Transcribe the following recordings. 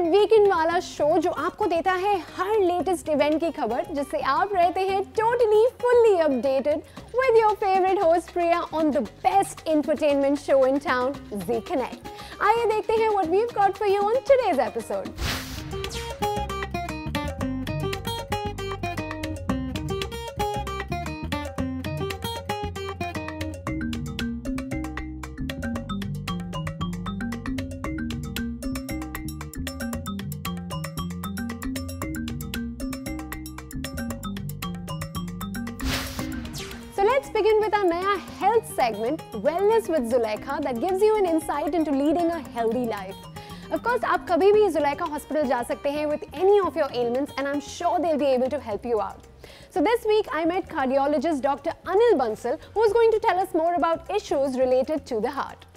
That weekend वाला show जो आपको देता है हर लेटेस्ट इवेंट की खबर, जिससे आप रहते हैं totally fully updated with your favourite host Priya on the best entertainment show in town, Zee Connect. आइए देखते हैं what we have got for you on today's episode. So let's begin with our naya health segment, Wellness with Zulekha, that gives you an insight into leading a healthy life. Of course, आप कभी भी Zulekha Hospital जा सकते हैं with any of your ailments, and I'm sure they'll be able to help you out. So this week I met cardiologist Dr. Anil Bansal, who is going to tell us more about issues related to the heart.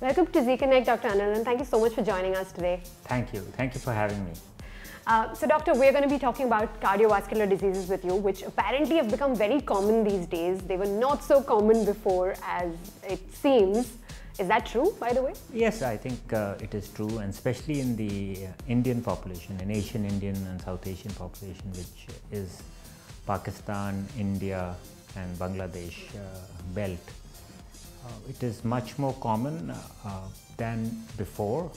Welcome to Zee Connect, Dr. Anil, and thank you so much for joining us today. Thank you. Thank you for having me. So doctor, we're going to be talking about cardiovascular diseases with you, which apparently have become very common these days. They were not so common before as it seems. Is that true, by the way? Yes, I think it is true, and especially in the Indian population, in Asian Indian and South Asian population, which is Pakistan, India and Bangladesh belt. It is much more common than before.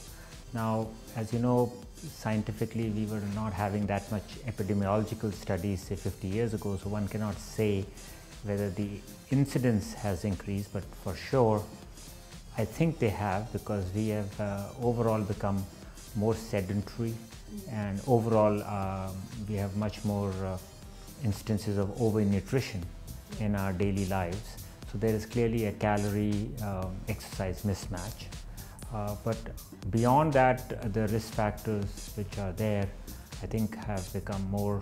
Now, as you know, scientifically we were not having that much epidemiological studies say 50 years ago, so one cannot say whether the incidence has increased, but for sure I think they have, because we have overall become more sedentary, and overall we have much more instances of overnutrition in our daily lives. So there is clearly a calorie exercise mismatch, but beyond that, the risk factors which are there, I think, have become more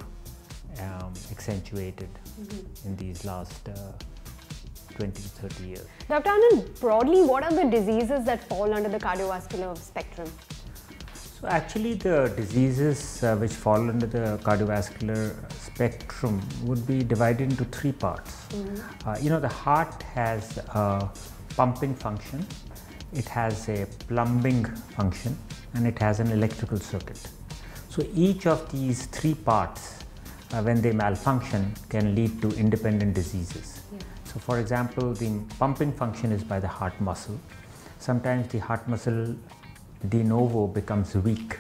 accentuated in these last 20 to 30 years. Dr. Anand, broadly, what are the diseases that fall under the cardiovascular spectrum? So actually the diseases which fall under the cardiovascular spectrum would be divided into three parts. You know, the heart has a pumping function, it has a plumbing function, and it has an electrical circuit. So each of these three parts, when they malfunction, can lead to independent diseases. So for example, the pumping function is by the heart muscle. Sometimes the heart muscle de novo becomes weak,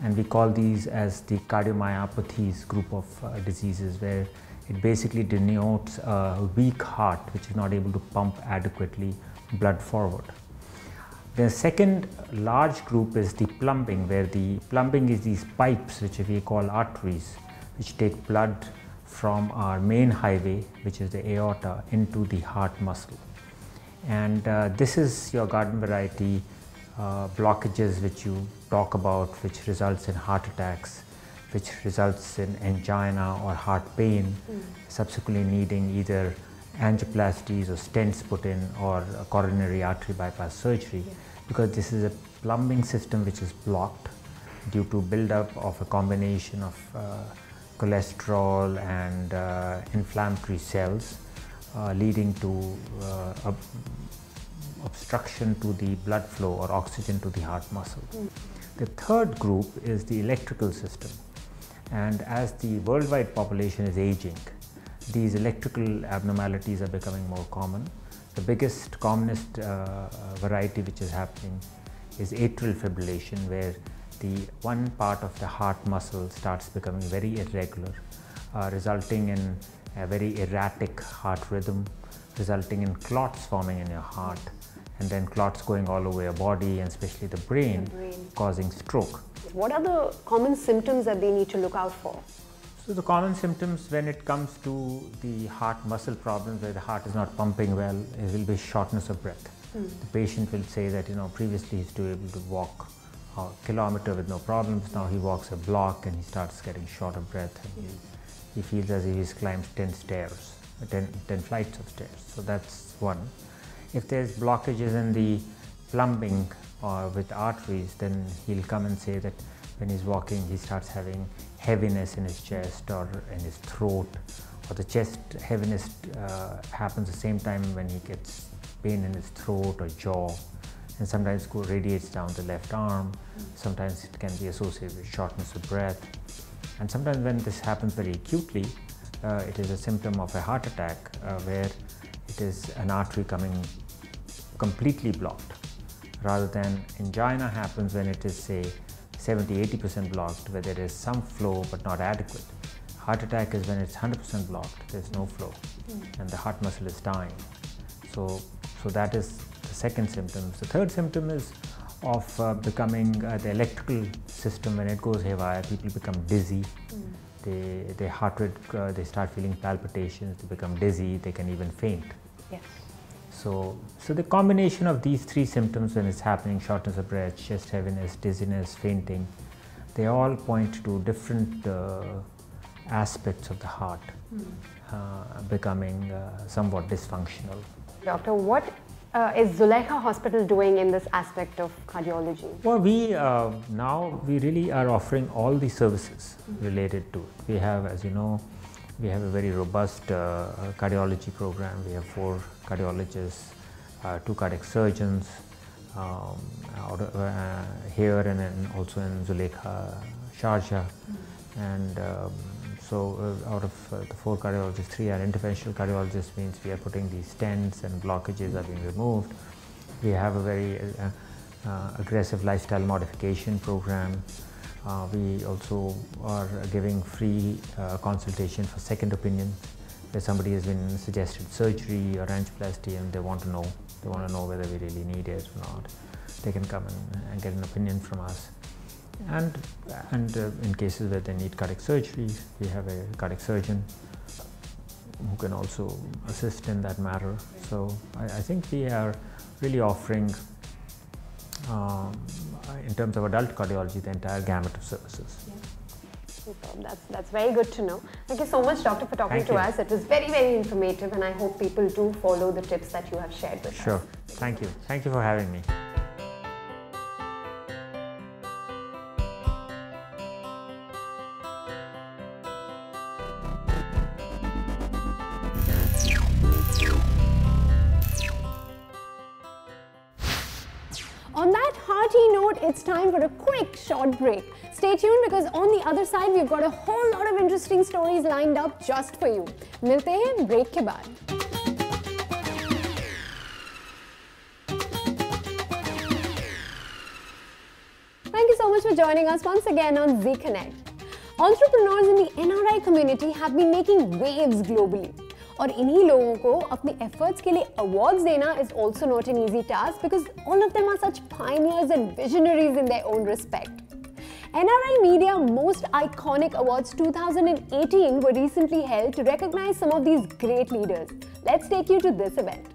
and we call these as the cardiomyopathies group of diseases, where it basically denotes a weak heart which is not able to pump adequately blood forward. The second large group is the plumbing, where the plumbing is these pipes which we call arteries, which take blood from our main highway, which is the aorta, into the heart muscle. And this is your garden variety blockages which you talk about, which results in heart attacks, which results in angina or heart pain, subsequently needing either angioplasties or stents put in, or a coronary artery bypass surgery, because this is a plumbing system which is blocked due to build-up of a combination of cholesterol and inflammatory cells, leading to obstruction to the blood flow or oxygen to the heart muscle. The third group is the electrical system, and as the worldwide population is aging, these electrical abnormalities are becoming more common. The biggest, commonest variety which is happening is atrial fibrillation, where the one part of the heart muscle starts becoming very irregular, resulting in a very erratic heart rhythm, resulting in clots forming in your heart, and then clots going all over your body, and especially the brain, causing stroke. What are the common symptoms that they need to look out for? So the common symptoms when it comes to the heart muscle problems, where the heart is not pumping well, it will be shortness of breath. The patient will say that, you know, previously he used to be able to walk a kilometer with no problems, now he walks a block and he starts getting short of breath, and he feels as if he's climbed 10 stairs, 10 flights of stairs. So that's one. If there's blockages in the plumbing or with arteries, then he'll come and say that when he's walking he starts having heaviness in his chest or in his throat, or the chest heaviness happens the same time when he gets pain in his throat or jaw, and sometimes radiates down the left arm. Sometimes it can be associated with shortness of breath, and sometimes when this happens very acutely, it is a symptom of a heart attack where it is an artery coming completely blocked, rather than angina happens when it is, say, 70–80% blocked, where there is some flow but not adequate. Heart attack is when it's 100% blocked, there's no flow, and the heart muscle is dying. So that is the second symptom. The third symptom is of becoming the electrical system, when it goes haywire, people become dizzy. Their heart rate, they start feeling palpitations, they become dizzy, they can even faint. Yes. So the combination of these three symptoms when it's happening, shortness of breath, chest heaviness, dizziness, fainting, they all point to different aspects of the heart becoming somewhat dysfunctional. Doctor, what is Zulekha Hospital doing in this aspect of cardiology? Well, now we really are offering all the services related to it. We have, as you know, we have a very robust cardiology program. We have 4 cardiologists, 2 cardiac surgeons here and then also in Zulekha, Sharjah, and so out of the 4 cardiologists, 3 are interventional cardiologists, means we are putting these stents and blockages are being removed. We have a very aggressive lifestyle modification program. We also are giving free consultation for second opinion, where somebody has been suggested surgery or angioplasty and they want to know whether we really need it or not. They can come and get an opinion from us. And in cases where they need cardiac surgery, we have a cardiac surgeon who can also assist in that matter. So I think we are really offering, in terms of adult cardiology, the entire gamut of services. Superb. That's very good to know. Thank you so much, Doctor, for talking to us. It was very, very informative, and I hope people do follow the tips that you have shared with us. Sure. Thank you. Thank you for having me. On that hearty note, it's time for a quick short break. Stay tuned, because on the other side we've got a whole lot of interesting stories lined up just for you. Milte hain break ke baad. Thank you so much for joining us once again on Zee Connect. Entrepreneurs in the NRI community have been making waves globally. और इन्हीं लोगों को अपने efforts के लिए awards देना is also not an easy task, because all of them are such pioneers and visionaries in their own respect. NRI Media Most Iconic Awards 2018 were recently held to recognize some of these great leaders. Let's take you to this event.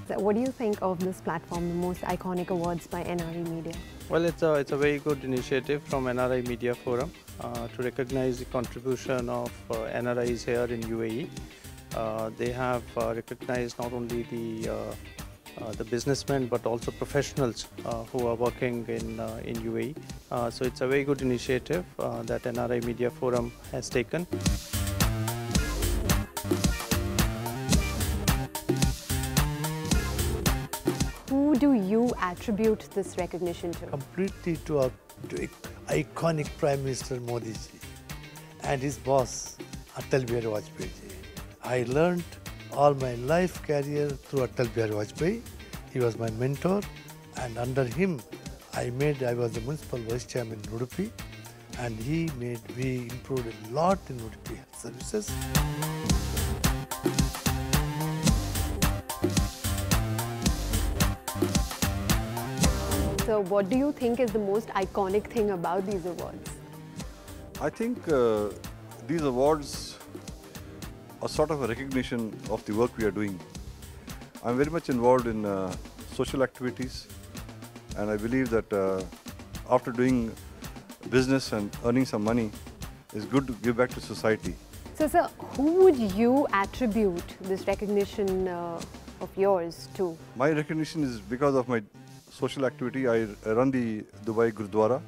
So what do you think of this platform, the Most Iconic Awards by NRI Media? Well, it's a very good initiative from NRI Media Forum to recognize the contribution of NRIs here in UAE. They have recognized not only the businessmen but also professionals who are working in UAE. So it's a very good initiative that NRI Media Forum has taken. Who do you attribute this recognition to? Completely to iconic Prime Minister Modi ji and his boss Atal Bihari Vajpayee ji. I learned all my life career through Atal Bihari Vajpayee. He was my mentor, and under him I was the municipal vice chairman in Udupi, and we improved a lot in Udupi health services. So what do you think is the most iconic thing about these awards? I think these awards are sort of a recognition of the work we are doing. I'm very much involved in social activities, and I believe that after doing business and earning some money, it's good to give back to society. So, sir, who would you attribute this recognition of yours to? My recognition is because of my social activity. I run the Dubai Gurdwara,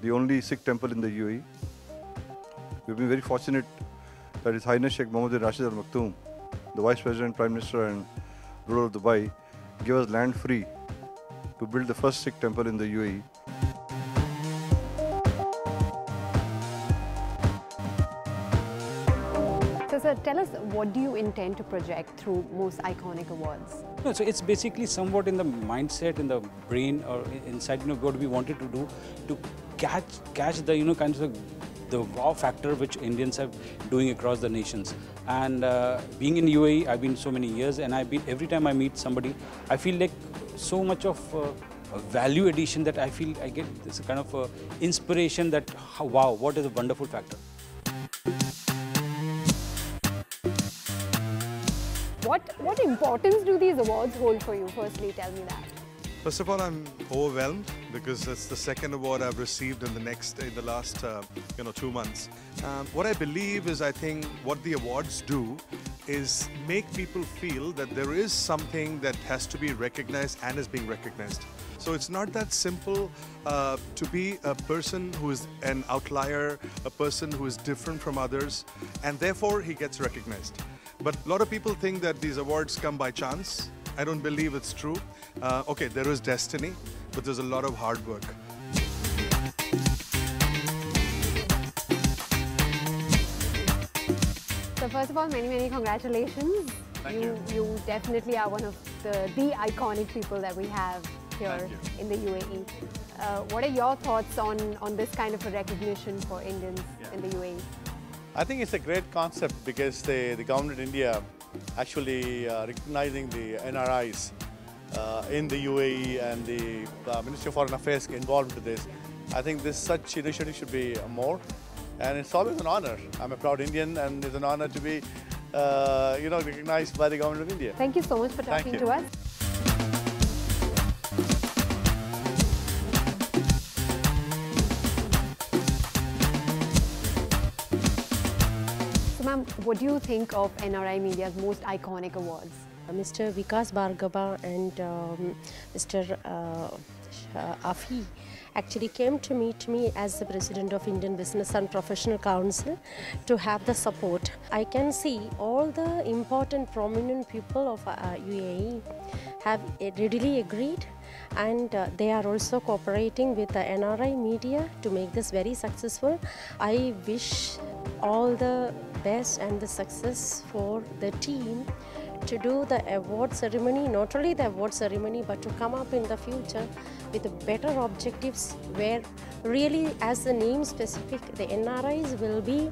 the only Sikh temple in the UAE. We've been very fortunate that His Highness Sheikh Mohammed bin Rashid Al Maktoum, the Vice President, Prime Minister and ruler of Dubai, gave us land free to build the first Sikh temple in the UAE. So, sir, tell us, what do you intend to project through Most Iconic Awards? No, so it's basically somewhat in the mindset, in the brain, or inside, what we wanted to do to catch the, kind of the wow factor which Indians have doing across the nations. And being in UAE, I've been so many years, and every time I meet somebody, I feel like so much of a value addition that I feel I get this kind of inspiration that, wow, what is a wonderful factor. What importance do these awards hold for you? Firstly, tell me that. First of all, I'm overwhelmed because it's the second award I've received in the last 2 months. What I believe is, I think what the awards do is make people feel that there is something that has to be recognized and is being recognized. So it's not that simple to be a person who is an outlier, a person who is different from others, and therefore he gets recognized. But a lot of people think that these awards come by chance. I don't believe it's true. Okay, there is destiny, but there's a lot of hard work. So first of all, many congratulations. Thank you. You definitely are one of the iconic people that we have here in the UAE. What are your thoughts on this kind of a recognition for Indians in the UAE? I think it's a great concept because the government of India actually recognizing the NRIs in the UAE, and the Ministry of Foreign Affairs involved into this. I think such initiative should be more, and it's always an honor. I'm a proud Indian, and it's an honor to be recognized by the government of India. Thank you so much for talking to us. Ma'am, what do you think of NRI Media's Most Iconic Awards? Mr. Vikas Bhargava and Mr. Afi actually came to meet me as the President of Indian Business and Professional Council to have the support. I can see all the important prominent people of UAE have readily agreed, and they are also cooperating with the NRI media to make this very successful. I wish all the best and the success for the team to do the award ceremony, not only the award ceremony, but to come up in the future with better objectives where really, as the name specific, the NRIs will be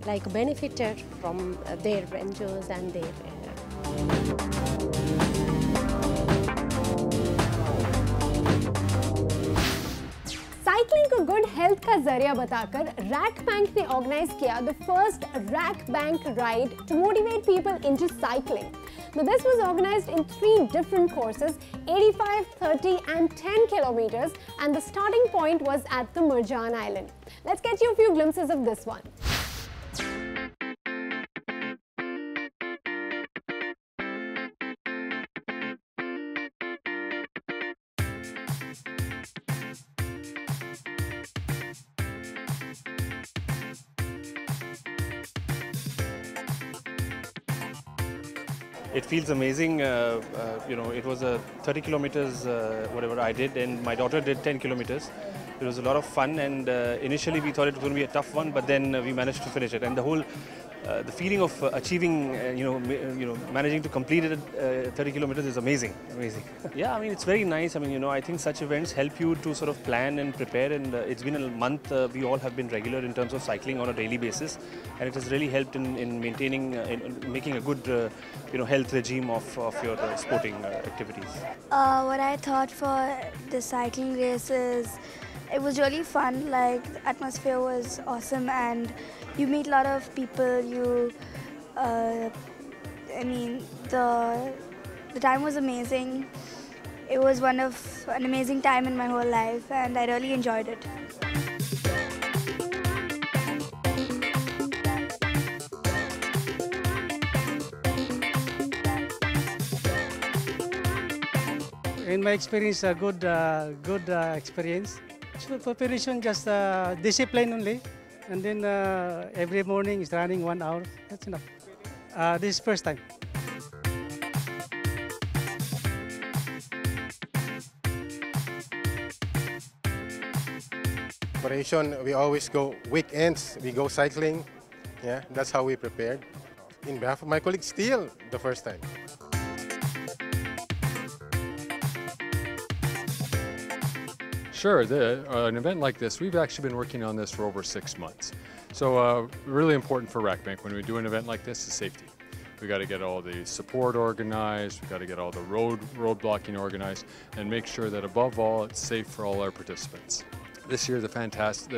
like benefited from their ventures and their cycling को good health का जरिया बताकर rack bank ने organise किया the first rack bank ride to motivate people into cycling. Now this was organized in 3 different courses, 85, 30 and 10 kilometers, and the starting point was at the Marjan Island. Let's get you a few glimpses of this one. It feels amazing. It was a 30 kilometers, whatever I did, and my daughter did 10 kilometers. It was a lot of fun, and initially we thought it was going to be a tough one, but then we managed to finish it. And the whole, the feeling of achieving, managing to complete it 30 kilometers is amazing. Yeah, I mean, it's very nice. I mean, I think such events help you to sort of plan and prepare. And it's been a month. We all have been regular in terms of cycling on a daily basis, and it has really helped in maintaining, in making a good, health regime of your sporting activities. What I thought for the cycling race is, it was really fun. Like, the atmosphere was awesome, and you meet a lot of people. The time was amazing. It was an amazing time in my whole life, and I really enjoyed it. In my experience, a good experience. So preparation just discipline only, and then every morning is running 1 hour. That's enough. This is first time. Preparation, we always go weekends, we go cycling. Yeah, that's how we prepared. In behalf of my colleagues, still the first time. Sure, an event like this, we've actually been working on this for over 6 months. So really important for RAK Bank when we do an event like this is safety. We got to get all the support organized, we got to get all the road blocking organized, and make sure that above all it's safe for all our participants. This year the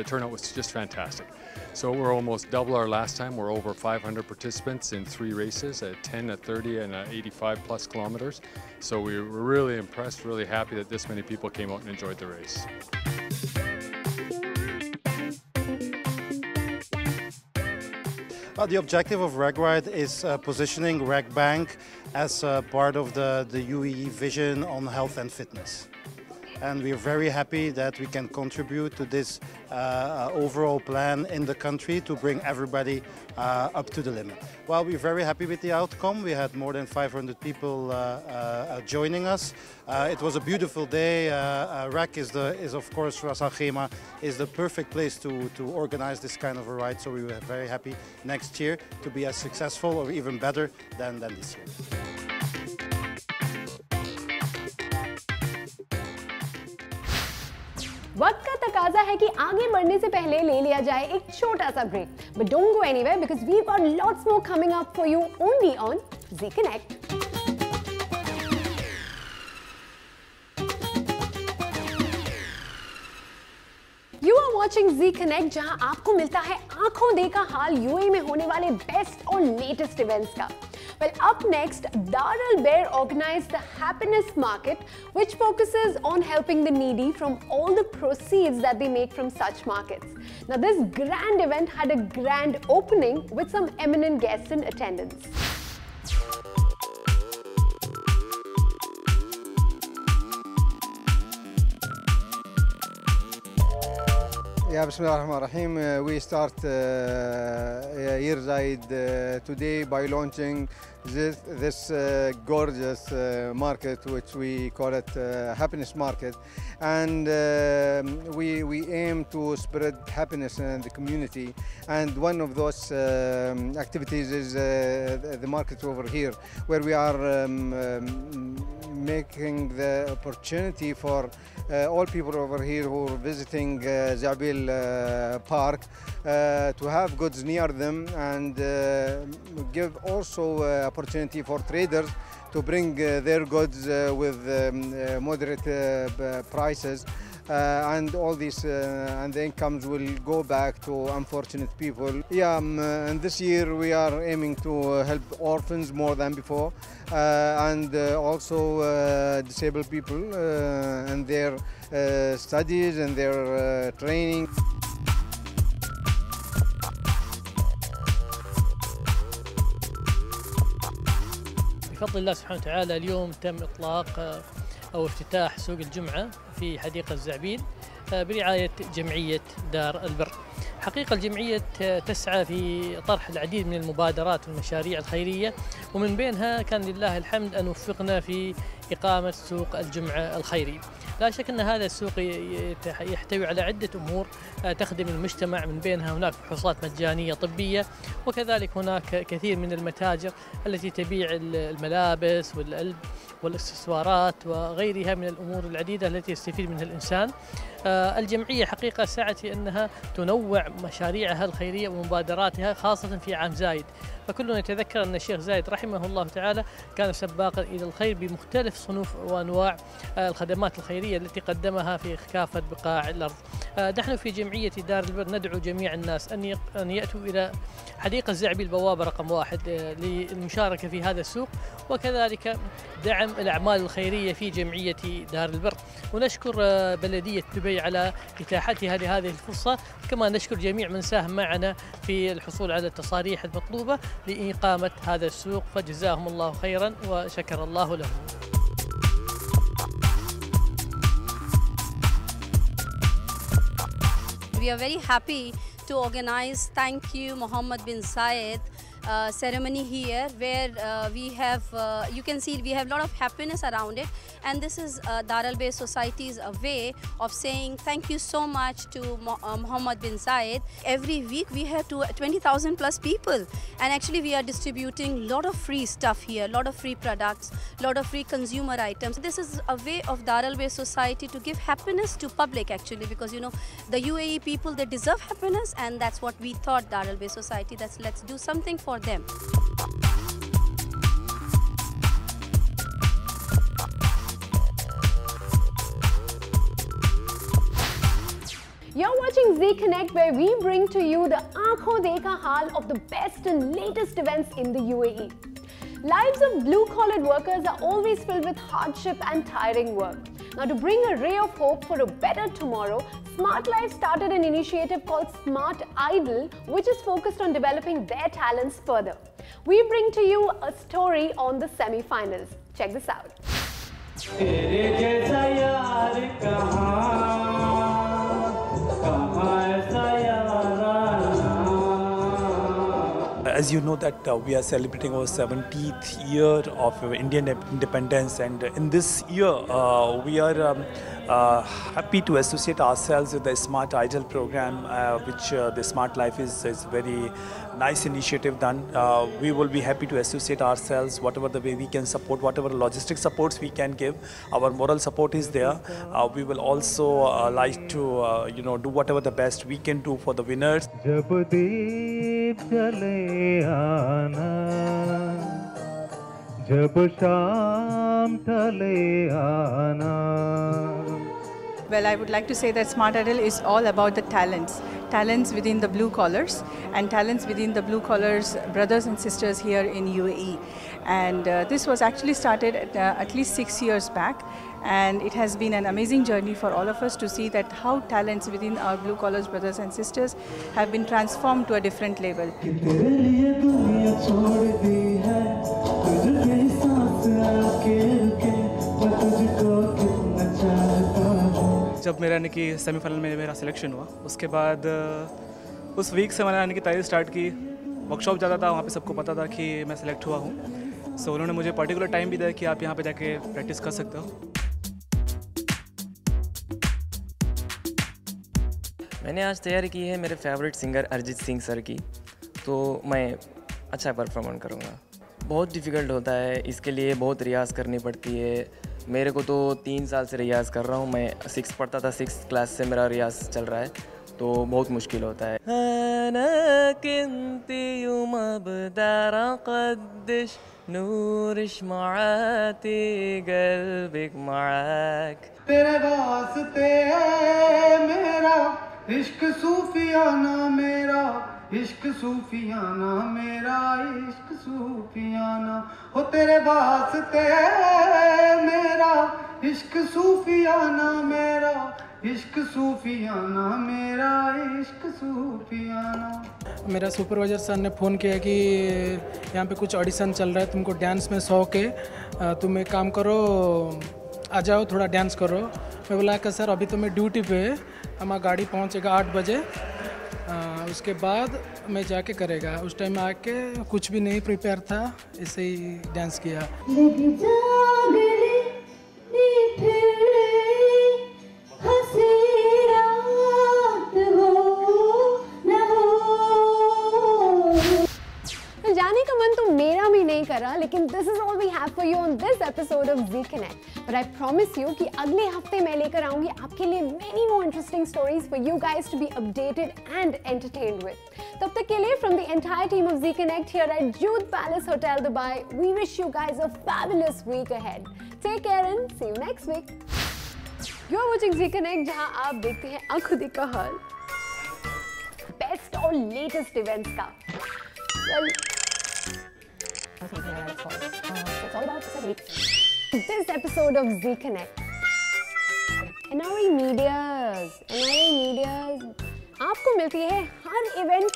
turnout was just fantastic. So we're almost double our last time. We're over 500 participants in 3 races at 10, at 30, and 85 plus kilometers. So we were really impressed, really happy that this many people came out and enjoyed the race. The objective of RAK Ride is positioning RAK Bank as part of the UAE vision on health and fitness. And we're very happy that we can contribute to this overall plan in the country to bring everybody up to the limit. Well, we're very happy with the outcome. We had more than 500 people joining us. It was a beautiful day. RAK is of course, Ras Al Khaimah is the perfect place to organize this kind of a ride. So we were very happy next year to be as successful or even better than this year. वक्त का तकाजा है कि आगे बढ़ने से पहले ले लिया जाए एक छोटा सा break. But don't go anywhere because we've got lots more coming up for you only on Zee Connect. You are watching Zee Connect, जहां आपको मिलता है आंखों देखा हाल यूएई में होने वाले बेस्ट और लेटेस्ट इवेंट्स का. Well, up next, Dar Al Ber organized the Happiness Market, which focuses on helping the needy from all the proceeds that they make from such markets. Now, this grand event had a grand opening with some eminent guests in attendance. Yeah, Bismillah ar-Rahman ar-Rahim. We start Year Ride today by launching this gorgeous market, which we call it Happiness Market. And we aim to spread happiness in the community. And one of those activities is the market over here, where we are making the opportunity for all people over here who are visiting Zabil Park to have goods near them, and give also opportunity for traders to bring their goods with moderate prices. And all these and the incomes will go back to unfortunate people. Yeah, and this year we are aiming to help orphans more than before, and also disabled people and their studies and their training. بفضل الله سبحانه وتعالى اليوم تم إطلاق أو افتتاح سوق الجمعة في حديقة زعبيل برعاية جمعية دار البر. حقيقة الجمعية تسعى في طرح العديد من المبادرات والمشاريع الخيرية، ومن بينها كان لله الحمد أن وفقنا في إقامة سوق الجمعة الخيري. لا شك أن هذا السوق يحتوي على عدة أمور تخدم المجتمع، من بينها هناك فحوصات مجانية طبية، وكذلك هناك كثير من المتاجر التي تبيع الملابس والاكسسوارات وغيرها من الأمور العديدة التي يستفيد منها الإنسان. الجمعية حقيقة سعت في أنها تنوع مشاريعها الخيرية ومبادراتها خاصة في عام زايد. فكلنا يتذكر أن الشيخ زايد رحمه الله تعالى كان سباقا إلى الخير بمختلف صنوف وأنواع الخدمات الخيرية التي قدمها في كافة بقاع الأرض. نحن في جمعية دار البر ندعو جميع الناس أن يأتوا إلى حديقة زعبيل البوابة رقم 1 للمشاركة في هذا السوق، وكذلك دعم الأعمال الخيرية في جمعية دار البر. ونشكر بلدية دبي على إتاحتها لهذه الفرصة، كما نشكر جميع من ساهم معنا في الحصول على التصاريح المطلوبة لإقامة هذا السوق، فجزاهم الله خيرا وشكر الله لهم. we are very happy to organize Thank You Mohammed bin Zayed ceremony here, where we have, you can see we have a lot of happiness around it, and this is Dar Al Ber Society's way of saying thank you so much to Mohammed bin Zayed. Every week we have 20,000 plus people, and actually we are distributing a lot of free stuff here, a lot of free products, a lot of free consumer items. This is a way of Dar Al Ber Society to give happiness to public actually, because you know the UAE people, they deserve happiness, and that's what we thought, Dar Al Ber Society, that's let's do something for them. You're watching Zee Connect, where we bring to you the aankhon dekha haal of the best and latest events in the UAE. Lives of blue-collar workers are always filled with hardship and tiring work. Now, to bring a ray of hope for a better tomorrow, Smart Life started an initiative called Smart Idol, which is focused on developing their talents further. We bring to you a story on the semi-finals. Check this out. As you know that we are celebrating our 70th year of Indian independence, and in this year we are happy to associate ourselves with the Smart Idol program, which the Smart Life is very nice initiative done. We will be happy to associate ourselves, whatever the way we can support, whatever logistic supports we can give. Our moral support is there. We will also like to do whatever the best we can do for the winners. Well, I would like to say that Smart Idol is all about the talents within the blue collars and talents within the blue collars brothers and sisters here in UAE. And this was actually started at least 6 years back, and it has been an amazing journey for all of us to see that how talents within our blue collars brothers and sisters have been transformed to a different level. जब मेरा यानी कि semifinal में मेरा selection हुआ, उसके बाद उस वीक से मैंने यानी कि तैयारी स्टार्ट की। वर्कशॉप जाता था, वहाँ पे सबको पता था कि मैं सिलेक्ट हुआ हूँ। सो उन्होंने मुझे पर्टिकुलर टाइम भी दिया कि आप यहाँ पे जाके प्रैक्टिस कर सकते हो। मैंने आज तैयारी की है मेरे favourite singer Arijit Singh sir की, तो मैं अच्छा परफॉर्म करूँगा। बहुत डिफ़िकल्ट होता है, इसके लिए बहुत रियाज़ करनी पड़ती है। मेरे को तो 3 साल से रियाज़ कर रहा हूँ। मैं 6 पढ़ता था, 6th क्लास से मेरा रियाज़ चल रहा है, तो बहुत मुश्किल होता है। तेरे वास्ते मेरा इश्क सूफियाना, मेरा इश्क सूफियाना, मेरा इश्क सूफियाना, हो तेरे वास्ते मेरा इश्क सूफियाना, मेरा इश्क सूफियाना, मेरा इश्क सूफियाना। मेरा सुपरवाइजर सर ने फ़ोन किया कि यहाँ पे कुछ ऑडिशन चल रहा है, तुमको डांस में शौक है, तुम एक काम करो, आ जाओ थोड़ा डांस करो। मैं बोला कि सर अभी तो मैं ड्यूटी पे है, हमारा गाड़ी पहुँचेगा 8 बजे, उसके बाद मैं जाके करेगा। उस टाइम आके कुछ भी नहीं प्रिपेयर था, ऐसे ही डांस किया। जाने का मन तो मेरा भी नहीं करा, लेकिन this is all we have for you on this episode of Zee Connect. But I promise you कि अगले हफ्ते मैं लेकर आऊंगी आपके लिए many more interesting stories for you guys to be updated and entertained with. तब तक के लिए from the entire team of Zee Connect here at Jood Palace Hotel Dubai, we wish you guys a fabulous week ahead. Take care and C you next week. You are watching Zee Connect, जहां आप देखते हैं आंखों देखा हाल, best और latest events का। Well, it's all about this episode of Zee Connect. NRI Medias आपको मिलती है हर इवेंट,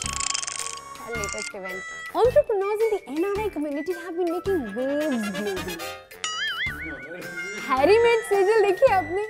हर latest event. Entrepreneurs in the NRI community have been making waves globally. Harry made serial देखी आपने?